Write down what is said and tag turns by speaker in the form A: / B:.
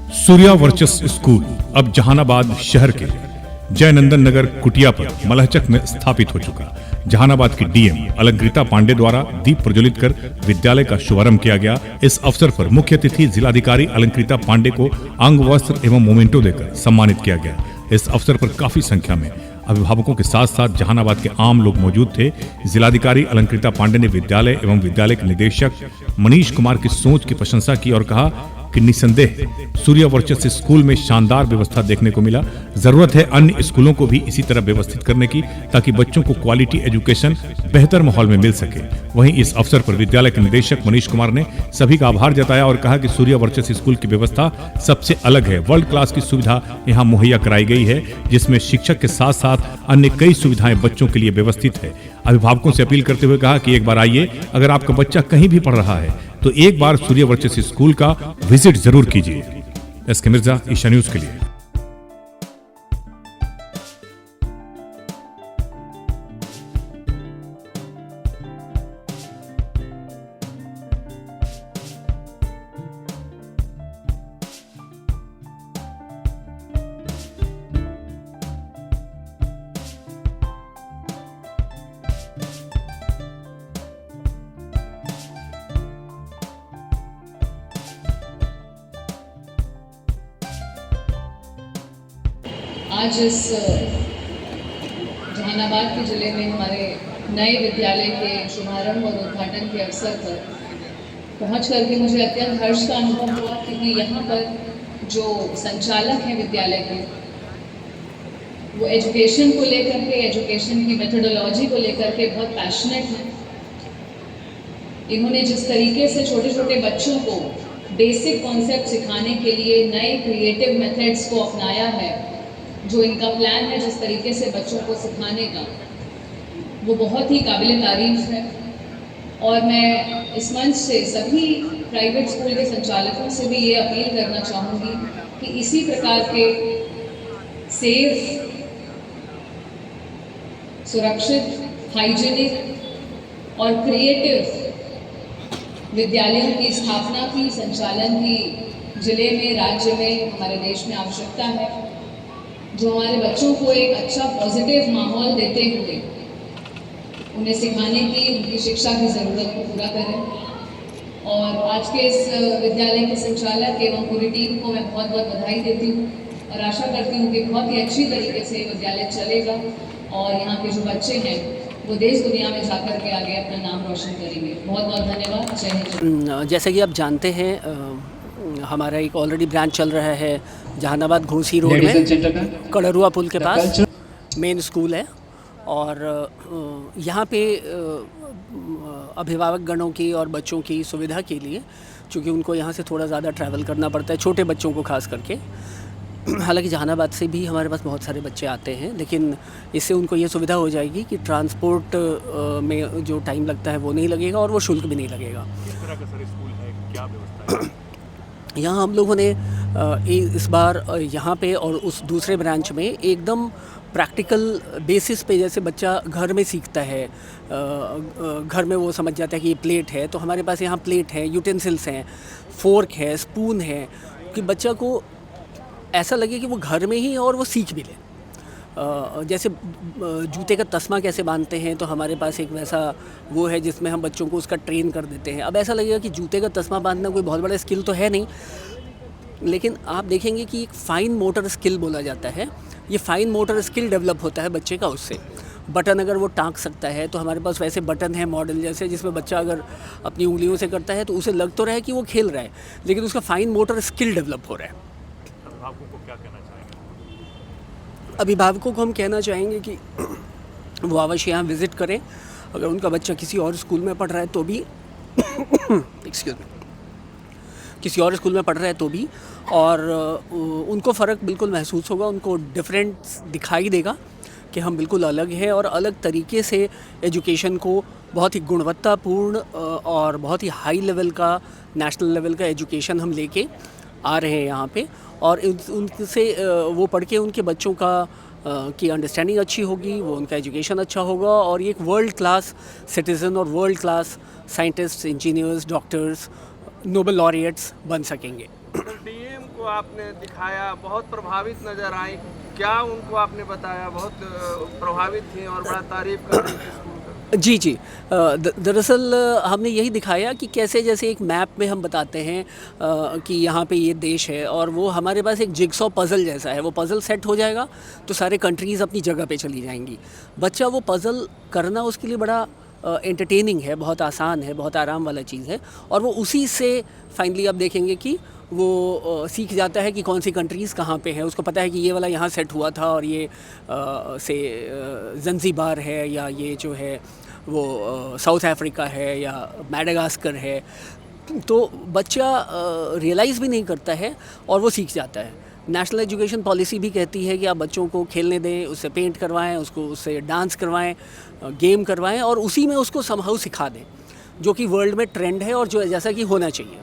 A: Surya वर्चस school अब जहानाबाद शहर के जयनंदन नगर कुटिया पर मलहचक में स्थापित हो चुका। जहानाबाद की डीएम अलंकृता पांडे द्वारा दीप प्रज्वलित कर विद्यालय का शुभारंभ किया गया। इस अवसर पर मुख्य अतिथि जिलाधिकारी अलंकृता पांडे को अंग वस्त्र एवं मोमेंटो देकर सम्मानित किया गया। इस अवसर पर काफी संख्या में अभिभावकों के साथ साथ जहानाबाद के आम लोग मौजूद थे। जिलाधिकारी अलंकृता पांडे ने विद्यालय एवं विद्यालय के निदेशक मनीष कुमार की सोच की प्रशंसा की और कहा कि निसंदेह सूर्या वर्चस स्कूल में शानदार व्यवस्था देखने को मिला। जरूरत है अन्य स्कूलों को भी इसी तरह व्यवस्थित करने की, ताकि बच्चों को क्वालिटी एजुकेशन बेहतर माहौल में मिल सके। वहीं इस अवसर पर विद्यालय के निदेशक मनीष कुमार ने सभी का आभार जताया और कहा कि सूर्या वर्चस स्कूल की व्यवस्था सबसे अलग है। वर्ल्ड क्लास की सुविधा यहाँ मुहैया कराई गई है, जिसमें शिक्षक के साथ साथ अन्य कई सुविधाएं बच्चों के लिए व्यवस्थित है। अभिभावकों से अपील करते हुए कहा कि एक बार आइए, अगर आपका बच्चा कहीं भी पढ़ रहा है तो एक बार सूर्या वर्चस स्कूल का विजिट जरूर कीजिए। एसके मिर्जा, ईशा न्यूज के लिए।
B: आज इस जहानाबाद के ज़िले में हमारे नए विद्यालय के शुभारंभ और उद्घाटन के अवसर पर पहुंच करके मुझे अत्यंत हर्ष का अनुभव हुआ, क्योंकि यहाँ पर जो संचालक हैं विद्यालय के, वो एजुकेशन को लेकर के, एजुकेशन की मेथोडोलॉजी को लेकर के बहुत पैशनेट हैं। इन्होंने जिस तरीके से छोटे छोटे बच्चों को बेसिक कॉन्सेप्ट सिखाने के लिए नए क्रिएटिव मेथड्स को अपनाया है, जो इनका प्लान है जिस तरीके से बच्चों को सिखाने का, वो बहुत ही काबिल तारीफ है। और मैं इस मंच से सभी प्राइवेट स्कूल के संचालकों से भी ये अपील करना चाहूँगी कि इसी प्रकार के सेफ, सुरक्षित, हाइजीनिक और क्रिएटिव विद्यालयों की स्थापना की, संचालन की जिले में, राज्य में, हमारे देश में आवश्यकता है, जो हमारे बच्चों को एक अच्छा पॉजिटिव माहौल देते हुए उन्हें सिखाने की, उनकी शिक्षा की ज़रूरत को पूरा करें। और आज के इस विद्यालय के संचालक एवं पूरी टीम को मैं बहुत बहुत बधाई देती हूँ और आशा करती हूँ कि बहुत ही अच्छी तरीके से विद्यालय चलेगा और यहाँ के जो बच्चे हैं वो देश दुनिया में जाकर के आगे अपना नाम रोशन करेंगे। बहुत बहुत धन्यवाद। जय हिंद।
C: जैसे कि आप जानते हैं, हमारा एक ऑलरेडी ब्रांच चल रहा है जहानाबाद घोसी रोड में कड़रुआ पुल के पास मेन स्कूल है। और यहाँ पे अभिभावक गणों की और बच्चों की सुविधा के लिए, चूँकि उनको यहाँ से थोड़ा ज़्यादा ट्रैवल करना पड़ता है, छोटे बच्चों को खास करके। हालांकि जहानाबाद से भी हमारे पास बहुत सारे बच्चे आते हैं, लेकिन इससे उनको ये सुविधा हो जाएगी कि ट्रांसपोर्ट में जो टाइम लगता है वो नहीं लगेगा और वो शुल्क भी नहीं लगेगा।
A: किस तरह का सर स्कूल है, क्या व्यवस्था है?
C: यहाँ हम लोगों ने इस बार यहाँ पे और उस दूसरे ब्रांच में एकदम प्रैक्टिकल बेसिस पे, जैसे बच्चा घर में सीखता है, घर में वो समझ जाता है कि ये प्लेट है, तो हमारे पास यहाँ प्लेट है, यूटेंसिल्स हैं, फोर्क है, स्पून है, कि बच्चा को ऐसा लगे कि वो घर में ही और वो सीख भी ले। जैसे जूते का तस्मा कैसे बांधते हैं, तो हमारे पास एक वैसा वो है जिसमें हम बच्चों को उसका ट्रेन कर देते हैं। अब ऐसा लगेगा कि जूते का तस्मा बांधना कोई बहुत बड़ा स्किल तो है नहीं, लेकिन आप देखेंगे कि एक फ़ाइन मोटर स्किल बोला जाता है। ये फ़ाइन मोटर स्किल डेवलप होता है बच्चे का उससे। बटन अगर वो टाँक सकता है, तो हमारे पास वैसे बटन है मॉडल जैसे, जिसमें बच्चा अगर अपनी उंगलियों से करता है तो उसे लग तो रहा है कि वो खेल रहा है, लेकिन उसका फ़ाइन मोटर स्किल डेवलप हो रहा है।
A: अभिभावकों को क्या कहना चाहेंगे?
C: अभिभावकों को हम कहना चाहेंगे कि वो अवश्य यहाँ विज़िट करें। अगर उनका बच्चा किसी और स्कूल में पढ़ रहा है तो भी एक्सक्यूज़ मी, किसी और स्कूल में पढ़ रहा है तो भी, और उनको फ़र्क बिल्कुल महसूस होगा, उनको डिफरेंस दिखाई देगा कि हम बिल्कुल अलग हैं और अलग तरीके से एजुकेशन को बहुत ही गुणवत्तापूर्ण और बहुत ही हाई लेवल का, नेशनल लेवल का एजुकेशन हम लेके आ रहे हैं यहाँ पे। और उनसे वो पढ़ के उनके बच्चों का की अंडरस्टैंडिंग अच्छी होगी, वो उनका एजुकेशन अच्छा होगा और ये एक वर्ल्ड क्लास सिटीज़न और world class scientist, engineers, doctors, Nobel laureates बन सकेंगे।
D: डीएम को आपने दिखाया बहुत प्रभावित नज़र आई, क्या उनको आपने बताया? बहुत प्रभावित थी और बड़ा तारीफ कर रही थी स्कूल का।
C: जी जी, दरअसल हमने यही दिखाया कि कैसे जैसे एक मैप में हम बताते हैं कि यहाँ पे ये देश है और वो हमारे पास एक जिगसॉ पज़ल जैसा है, वो पज़ल सेट हो जाएगा तो सारे कंट्रीज़ अपनी जगह पे चली जाएंगी। बच्चा वो पज़ल करना उसके लिए बड़ा एंटरटेनिंग है, बहुत आसान है, बहुत आराम वाला चीज़ है और वो उसी से फाइनली आप देखेंगे कि वो सीख जाता है कि कौन सी कंट्रीज़ कहाँ पे हैं। उसको पता है कि ये वाला यहाँ सेट हुआ था और ये ज़ंज़ीबार है या ये जो है वो साउथ अफ्रीका है या मैडागास्कर है। तो बच्चा रियलाइज़ भी नहीं करता है और वो सीख जाता है। नेशनल एजुकेशन पॉलिसी भी कहती है कि आप बच्चों को खेलने दें, उससे पेंट करवाएं, उससे डांस करवाएं, गेम करवाएं और उसी में उसको समहाउ सिखा दें, जो कि वर्ल्ड में ट्रेंड है और जो जैसा कि होना चाहिए।